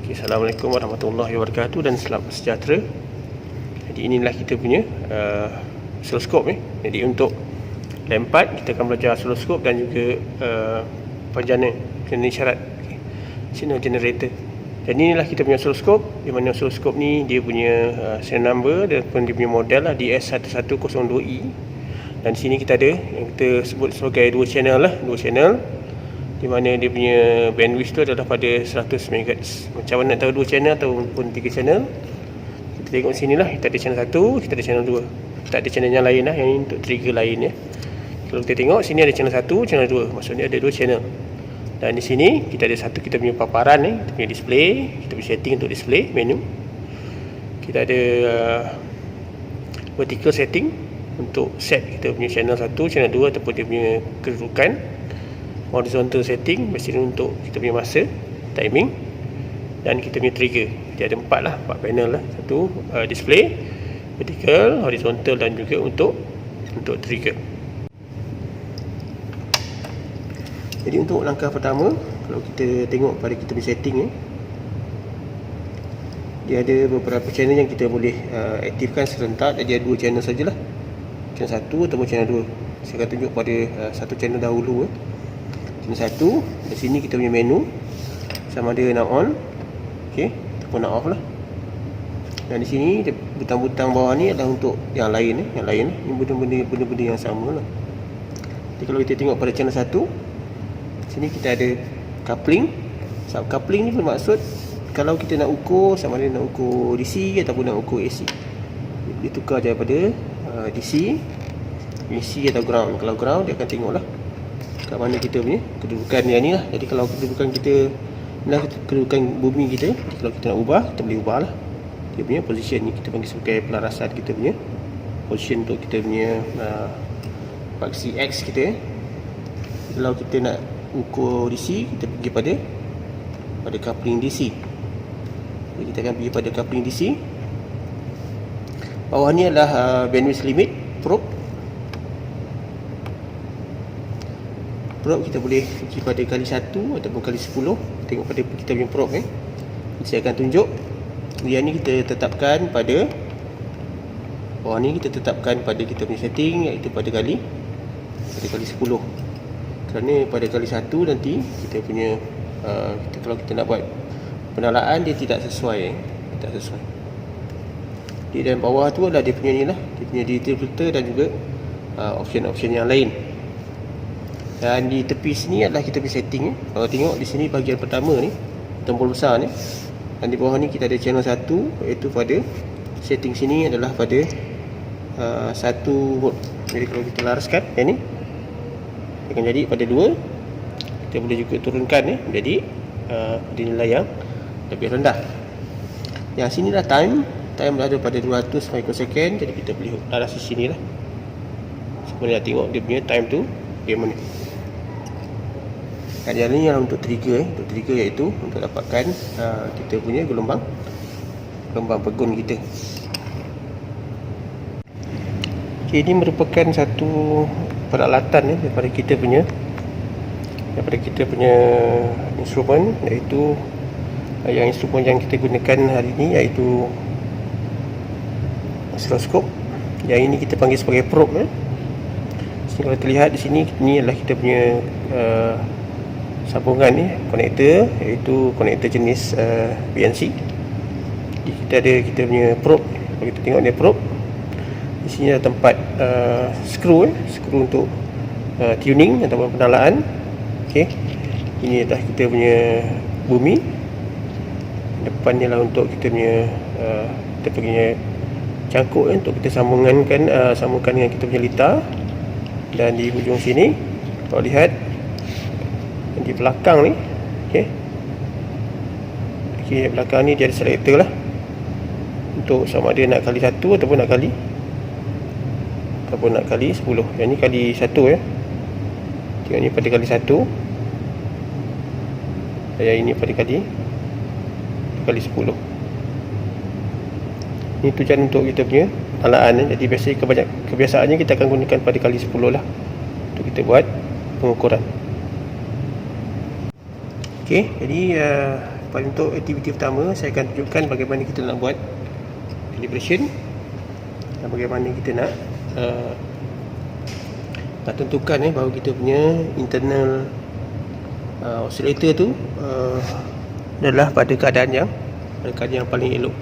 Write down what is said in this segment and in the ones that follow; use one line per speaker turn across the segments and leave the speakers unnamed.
Okay, Assalamualaikum warahmatullahi wabarakatuh dan selamat sejahtera. Jadi inilah kita punya oscilloscope ni. Jadi untuk lamp 4 kita akan belajar oscilloscope dan juga panjana kena syarat. Okay. Signal generator. Dan inilah kita punya oscilloscope. Di mana oscilloscope ni dia punya serial number dan pun dia punya model lah DS1102E. Dan sini kita ada yang kita sebut sebagai dua channel, di mana dia punya bandwidth tu adalah pada 100 MHz. Macam mana nak tahu dua channel ataupun tiga channel? Kita tengok sini lah, kita ada channel 1, kita ada channel 2. Tak ada channel yang lain lah, yang ini untuk trigger lain ya. Kalau kita tengok sini ada channel 1, channel 2. Maksudnya ada dua channel. Dan di sini kita ada satu, kita punya paparan ni, kita punya display, kita punya setting untuk display menu. Kita ada vertical setting untuk set kita punya channel 1, channel 2 ataupun dia punya kedudukan. Horizontal setting biasanya untuk kita punya masa, timing, dan kita punya trigger. Dia ada 4 panel lah. Satu display, vertical, horizontal dan juga untuk trigger. Jadi untuk langkah pertama, kalau kita tengok pada kita punya setting ni, dia ada beberapa channel yang kita boleh aktifkan serentak. Dia ada 2 channel sajalah, channel 1 ataupun channel 2. Saya akan tunjuk pada satu channel dahulu. Channel 1, di sini kita punya menu sama ada nak on, okey, ataupun nak off lah. Dan di sini butang-butang bawah ni adalah untuk yang lain ni. Ini benda-benda yang sama lah. Jadi kalau kita tengok pada channel 1, sini kita ada coupling. Sub coupling ni bermaksud kalau kita nak ukur sama ada nak ukur DC ataupun nak ukur AC. Dia tukar daripada DC, AC atau ground. Kalau ground dia akan tengoklah kat mana kita punya kedudukan yang ni lah. Jadi kalau kedudukan kita inilah kedudukan bumi kita, jadi kalau kita nak ubah, kita boleh ubah lah dia punya position ni. Kita panggil sebagai pelarasan kita punya position untuk kita punya aksi X kita. Kalau kita nak ukur DC, kita pergi pada coupling DC. Jadi kita akan pergi pada coupling DC. Bawah ni adalah bandwidth limit probe. Probe kita boleh pergi pada kali 1 ataupun kali 10. Tengok pada kita punya probe saya akan tunjuk. Yang ni kita tetapkan pada bawah ni, kita tetapkan pada kita punya setting, iaitu pada kali 10. Kerana pada kali 1 nanti kita punya kalau kita nak buat penalaan dia tidak sesuai. Di dalam bawah tu adalah dia punya ni lah, dia punya detail filter dan juga option-option yang lain. Dan di tepi sini adalah kita punya setting. Kalau tengok di sini bahagian pertama ni, tombol besar ni. Dan di bawah ni kita ada channel 1, iaitu pada setting sini adalah pada 1 volt. Jadi kalau kita laraskan yang ni, akan jadi pada 2. Kita boleh juga turunkan menjadi nilai yang lebih rendah. Yang sini dah time berada pada 200 microsecond. Jadi kita boleh laras di sini lah. Sebenarnya tengok dia punya time tu dia mana. Dan yang ni adalah untuk trigger. Untuk trigger iaitu untuk dapatkan kita punya gelombang pegun kita. Okay, ini merupakan satu peralatan daripada kita punya instrumen, iaitu instrumen yang kita gunakan hari ini iaitu oscilloscope. Yang ini kita panggil sebagai probe. Kalau terlihat di sini, ini adalah kita punya sambungan konektor, iaitu konektor jenis BNC. Jadi kita punya probe. Kalau kita tengok ni probe, di sini ada tempat skru untuk tuning ataupun penalaan. Okey, ini adalah kita punya bumi. Depan ni lah untuk kita punya kita punya cangkuk untuk kita sambungkan dengan kita punya litar. Dan di hujung sini kalau lihat di belakang ni, okey, belakang ni dia ada selector lah untuk sama ada nak kali 1 ataupun nak kali 10. Yang ni kali 1 Tengok ni pada kali 1. Yang ini pada kali 10. Ini tujuan untuk kita punya penalaan. Jadi kebiasaannya kita akan gunakan pada kali 10 lah untuk kita buat pengukuran. Okey, jadi pada untuk aktiviti pertama, saya akan tunjukkan bagaimana kita nak buat calibration dan bagaimana kita nak tentukan bahawa kita punya internal oscillator tu adalah pada keadaan yang paling elok.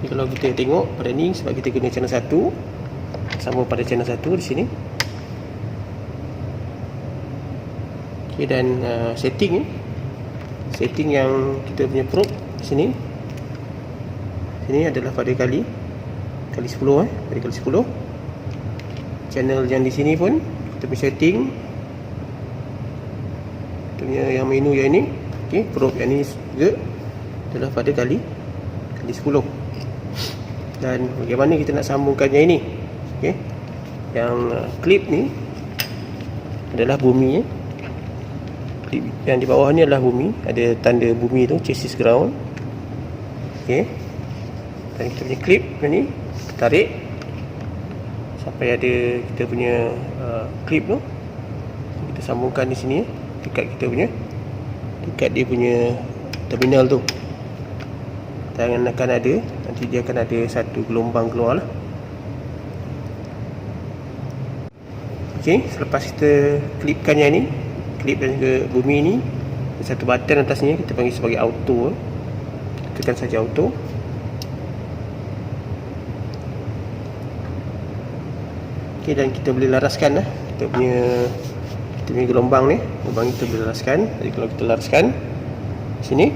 Jadi kalau kita tengok pada ni, sebab kita guna channel 1, sama pada channel 1 di sini. Okay, dan setting yang kita punya probe di sini adalah pada kali 10 pada kali 10. Channel yang di sini pun kita punya setting, kita punya yang menu yang ini, okey, probe yang ini juga adalah pada kali 10. Dan bagaimana kita nak sambungkan yang ini, okey, yang clip ni adalah bumi. Clip yang di bawah ni adalah bumi, ada tanda bumi tu, chassis ground. Okey, dan kita punya clip ni tarik sampai ada kita punya clip tu, kita sambungkan di sini dekat dia punya terminal tu. Dan akan ada, nanti dia akan ada satu gelombang keluar lah. Okey, selepas kita klipkan yang ni, klip dan juga bumi ni, satu button atas ni kita panggil sebagai auto. Tekan saja auto. Okey, dan kita boleh laraskan kita punya gelombang ni. Gelombang kita boleh laraskan. Jadi kalau kita laraskan sini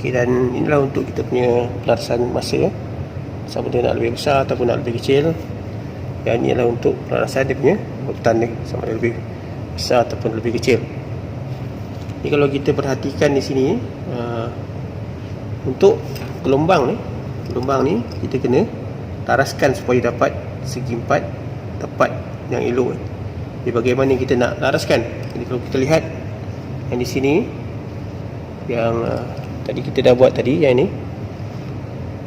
okey, dan inilah untuk kita punya pelarasan masa, sama dia nak lebih besar ataupun nak lebih kecil. Yang ini adalah untuk pelarasan dia punya urutan ni, sama ada lebih besar ataupun lebih kecil. Jadi kalau kita perhatikan di sini, untuk gelombang ni kita kena laraskan supaya dapat segi empat tepat yang elok. Jadi bagaimana kita nak laraskan? Jadi kalau kita lihat yang di sini, yang tadi kita dah buat tadi, yang ini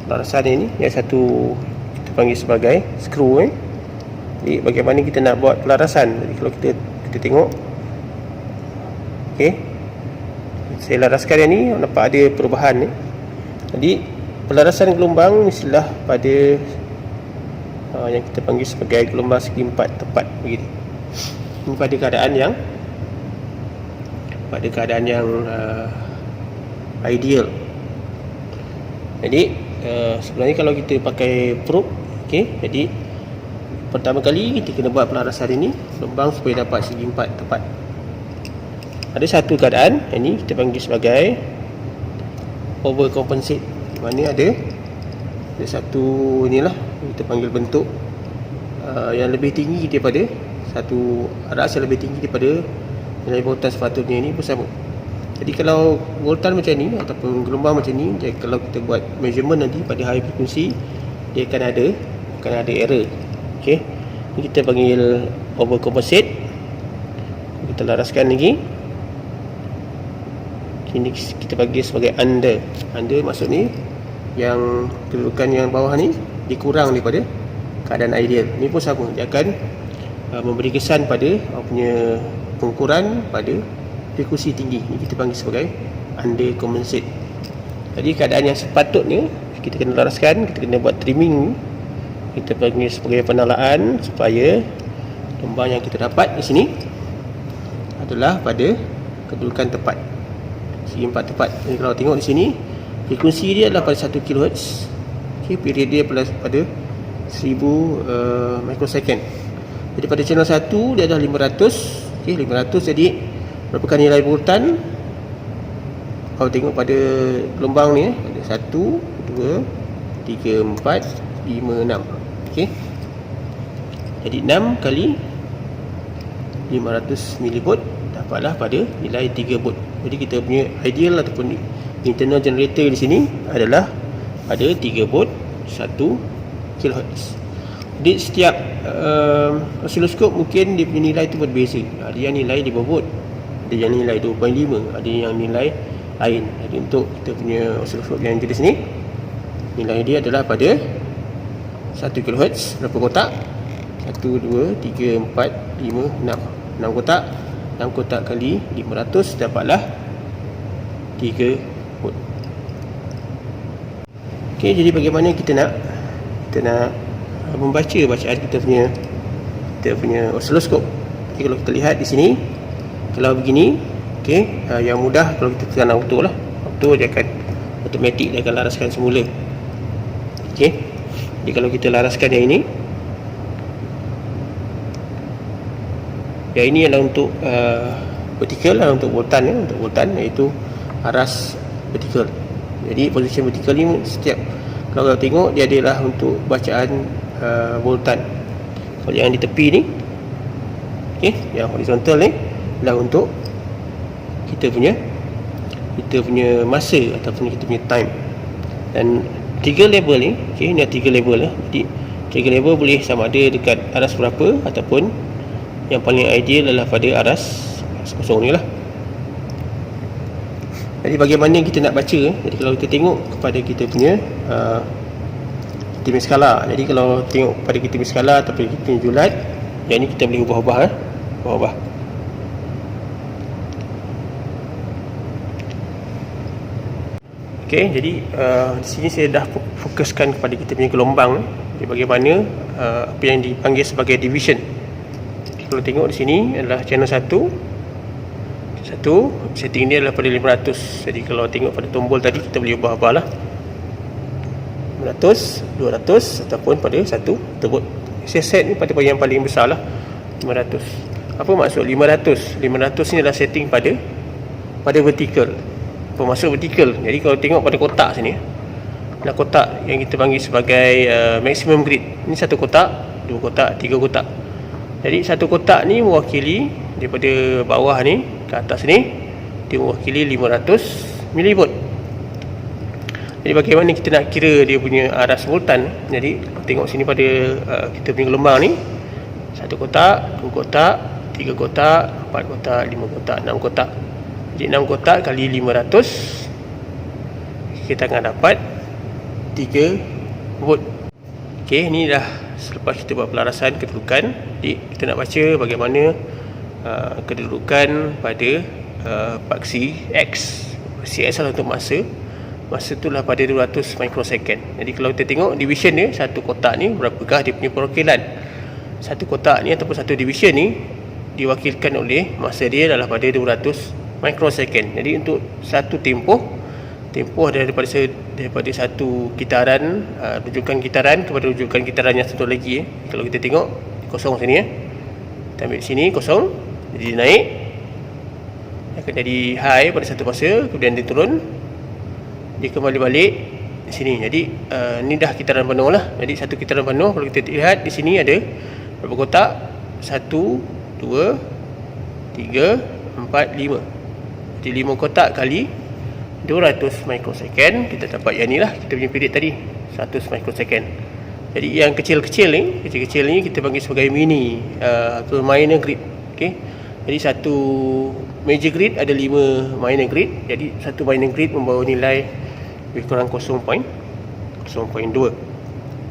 larasan ini, yang satu kita panggil sebagai screw. Jadi bagaimana kita nak buat pelarasan? Jadi kalau kita tengok, okey, saya laraskan yang ni, nampak ada perubahan ni. Jadi pelarasan gelombang mestilah pada yang kita panggil sebagai gelombang segi empat tepat begini. Ini pada keadaan yang ideal. Jadi sebenarnya kalau kita pakai probe, okey, jadi pertama kali kita kena buat pelarasan ini gelombang supaya dapat segi empat tepat. Ada satu keadaan, yang ini kita panggil sebagai overcompensate. Mana ada satu inilah kita panggil bentuk yang lebih tinggi daripada satu ras yang lebih tinggi daripada nilai voltan sepatutnya. Ini pun sama. Jadi kalau voltan macam ni ataupun gelombang macam ni, jadi kalau kita buat measurement nanti pada high frequency, dia akan ada error. Okey, ini kita panggil overcompensate. Kita laraskan lagi. Ini kita bagi sebagai under maksud ni yang kedudukan yang bawah ni dikurang daripada keadaan ideal. Ini pun sama, dia akan memberi kesan pada punya pengukuran pada frekuensi tinggi. Ini kita panggil sebagai under compensate. Jadi keadaan yang sepatutnya kita kena laraskan, kita kena buat trimming. Kita panggil sebagai penalaan supaya gelombang yang kita dapat di sini adalah pada kedudukan tepat, segi empat tepat. Jadi kalau tengok di sini, frekuensi dia adalah pada 1 kHz. Okey, period dia pada 1000 microsecond. Jadi pada channel 1 dia adalah 500. Okey, 500. Jadi berapakah nilai voltan? Kalau tengok pada gelombang ni ada 1, 2, 3, 4, 5, 6. Okey, jadi 6 kali 500 mV dapatlah pada nilai 3 volt. Jadi kita punya ideal ataupun internal generator di sini adalah pada 3 volt 1 kHz. Di setiap osiloskop mungkin dia punya nilai tu berbeza. Ada yang nilai 5 volt, ada yang nilai 2.5, ada yang nilai lain. Jadi untuk kita punya osiloskop yang jenis ni, nilai dia adalah pada 1 kHz. Berapa kotak? 1, 2, 3, 4, 5, 6. 6 kotak. 6 kotak kali 500 dapatlah 3 volt. Okey, jadi bagaimana kita nak membaca bacaan kita punya oscilloscope. Okay, kalau kita lihat di sini, kalau begini, okey, yang mudah kalau kita tekan auto lah. Auto dia akan automatik, dia akan laraskan semula. Okey. Jadi kalau kita laraskan yang ini adalah untuk vertikal lah, untuk voltan ya, untuk voltan, iaitu aras vertikal. Jadi position vertikal ni setiap kalau kita tengok dia adalah untuk bacaan voltan. Kalau yang di tepi ni, okey, yang horizontal ni adalah untuk kita punya masa ataupun kita punya time. Dan 3 label ni, okey, ni ada 3 label lah. Jadi 3 label boleh sama ada dekat aras berapa, ataupun yang paling ideal adalah pada aras kosong ni lah. Jadi bagaimana kita nak baca? Jadi kalau kita tengok kepada kita punya skala. Jadi kalau tengok pada kita punya skala ataupun kita punya julat, yang ni kita boleh ubah-ubah ubah-ubah. Okey, jadi di sini saya dah fokuskan kepada kita punya gelombang. Jadi bagaimana apa yang dipanggil sebagai division. Kalau tengok di sini adalah channel 1. Setting dia adalah pada 500. Jadi kalau tengok pada tombol tadi, kita boleh ubah-ubah lah, 500, 200 ataupun pada 1 terbut. Saya set ni pada yang paling besar lah, 500. Apa maksud 500? 500 ni adalah setting pada vertikal. Apa maksud vertikal? Jadi kalau tengok pada kotak sini, adalah kotak yang kita panggil sebagai maximum grid. Ini satu kotak, 2 kotak, 3 kotak. Jadi satu kotak ni mewakili daripada bawah ni ke atas ni, dia mewakili 500 milivolt. Jadi bagaimana kita nak kira dia punya aras voltan? Jadi tengok sini pada kita punya gelombang ni, satu kotak, 2 kotak, 3 kotak, 4 kotak, 5 kotak, 6 kotak. Jadi 6 kotak kali 500, kita akan dapat 3 volt. Okey, ni dah selepas kita buat pelarasan kedudukan. Jadi kita nak baca bagaimana kedudukan pada paksi X. Paksi X adalah untuk masa. Masa tu lah pada 200 mikrosecond. Jadi kalau kita tengok division dia, satu kotak ni berapakah dia punya perwakilan. Satu kotak ni ataupun satu division ni diwakilkan oleh masa dia adalah pada 200 mikrosecond. Jadi untuk satu tempoh daripada satu kitaran, rujukan kitaran kepada rujukan kitaran yang satu lagi. Kalau kita tengok kosong sini, kita ambil sini kosong, jadi naik, akan jadi high pada satu masa, kemudian dia turun, dia kembali balik di sini. Jadi ni dah kitaran penuh lah. Jadi satu kitaran penuh, kalau kita lihat di sini ada berapa kotak? 1, 2, 3, 4, 5. Jadi 5 kotak kali 200 mikrosecond, kita dapat yang ni lah, kita punya period tadi, 100 mikrosecond. Jadi yang kecil-kecil ni kita panggil sebagai mini atau minor grid. Okey. Jadi satu major grid ada 5 minor grid. Jadi satu minor grid membawa nilai lebih kurang 0.2.